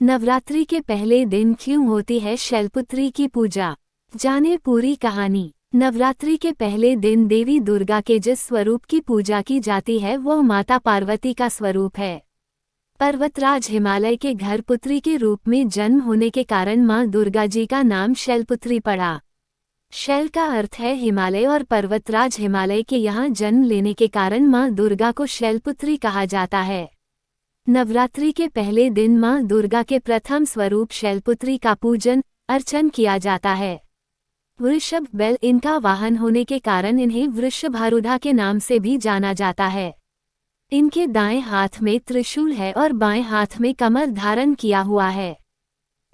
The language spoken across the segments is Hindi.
नवरात्रि के पहले दिन क्यों होती है शैलपुत्री की पूजा? जाने पूरी कहानी। नवरात्रि के पहले दिन देवी दुर्गा के जिस स्वरूप की पूजा की जाती है वह माता पार्वती का स्वरूप है। पर्वतराज हिमालय के घर पुत्री के रूप में जन्म होने के कारण मां दुर्गा जी का नाम शैलपुत्री पड़ा। शैल का अर्थ है हिमालय और पर्वतराज हिमालय के यहाँ जन्म लेने के कारण मां दुर्गा को शैलपुत्री कहा जाता है। नवरात्रि के पहले दिन मां दुर्गा के प्रथम स्वरूप शैलपुत्री का पूजन अर्चन किया जाता है। वृषभ बैल इनका वाहन होने के कारण इन्हें वृषभारूढ़ा के नाम से भी जाना जाता है। इनके दाएं हाथ में त्रिशूल है और बाएं हाथ में कमल धारण किया हुआ है।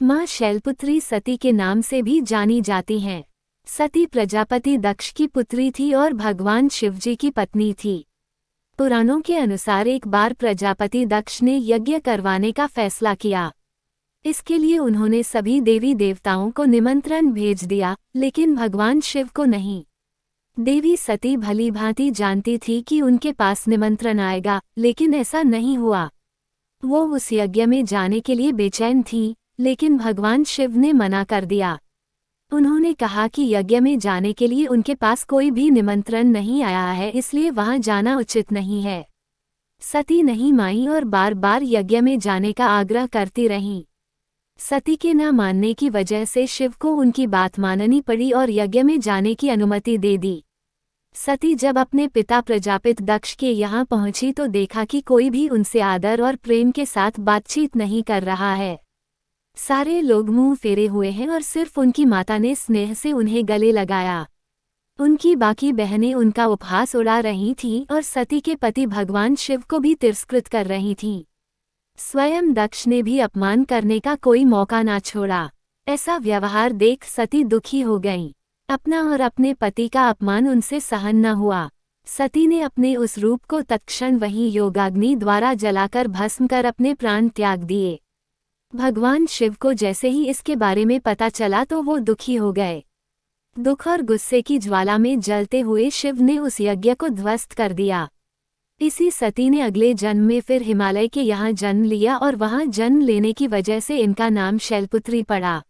मां शैलपुत्री सती के नाम से भी जानी जाती हैं। सती प्रजापति दक्ष की पुत्री थी और भगवान शिवजी की पत्नी थी। पुराणों के अनुसार एक बार प्रजापति दक्ष ने यज्ञ करवाने का फैसला किया। इसके लिए उन्होंने सभी देवी देवताओं को निमंत्रण भेज दिया, लेकिन भगवान शिव को नहीं। देवी सती भलीभांति जानती थी कि उनके पास निमंत्रण आएगा, लेकिन ऐसा नहीं हुआ। वो उस यज्ञ में जाने के लिए बेचैन थी, लेकिन भगवान शिव ने मना कर दिया। उन्होंने कहा कि यज्ञ में जाने के लिए उनके पास कोई भी निमंत्रण नहीं आया है, इसलिए वहां जाना उचित नहीं है। सती नहीं मानी और बार बार यज्ञ में जाने का आग्रह करती रहीं। सती के न मानने की वजह से शिव को उनकी बात माननी पड़ी और यज्ञ में जाने की अनुमति दे दी। सती जब अपने पिता प्रजापित दक्ष के यहाँ पहुंची तो देखा कि कोई भी उनसे आदर और प्रेम के साथ बातचीत नहीं कर रहा है। सारे लोग मुंह फेरे हुए हैं और सिर्फ उनकी माता ने स्नेह से उन्हें गले लगाया। उनकी बाकी बहनें उनका उपहास उड़ा रही थीं और सती के पति भगवान शिव को भी तिरस्कृत कर रही थीं। स्वयं दक्ष ने भी अपमान करने का कोई मौका ना छोड़ा। ऐसा व्यवहार देख सती दुखी हो गईं। अपना और अपने पति का अपमान उनसे सहन न हुआ। सती ने अपने उस रूप को तत्क्षण वहीं योगाग्नि द्वारा जलाकर भस्म कर अपने प्राण त्याग दिए। भगवान शिव को जैसे ही इसके बारे में पता चला तो वो दुखी हो गए। दुख और गुस्से की ज्वाला में जलते हुए शिव ने उस यज्ञ को ध्वस्त कर दिया। इसी सती ने अगले जन्म में फिर हिमालय के यहाँ जन्म लिया और वहाँ जन्म लेने की वजह से इनका नाम शैलपुत्री पड़ा।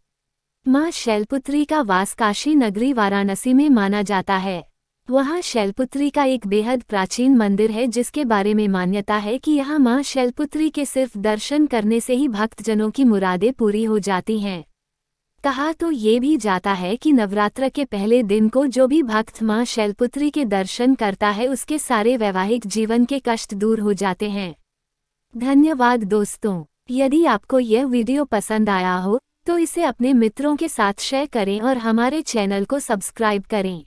मां शैलपुत्री का वास काशी नगरी वाराणसी में माना जाता है। वहाँ शैलपुत्री का एक बेहद प्राचीन मंदिर है जिसके बारे में मान्यता है कि यहाँ मां शैलपुत्री के सिर्फ दर्शन करने से ही भक्तजनों की मुरादें पूरी हो जाती हैं। कहा तो ये भी जाता है कि नवरात्र के पहले दिन को जो भी भक्त मां शैलपुत्री के दर्शन करता है उसके सारे वैवाहिक जीवन के कष्ट दूर हो जाते हैं। धन्यवाद दोस्तों। यदि आपको यह वीडियो पसंद आया हो तो इसे अपने मित्रों के साथ शेयर करें और हमारे चैनल को सब्सक्राइब करें।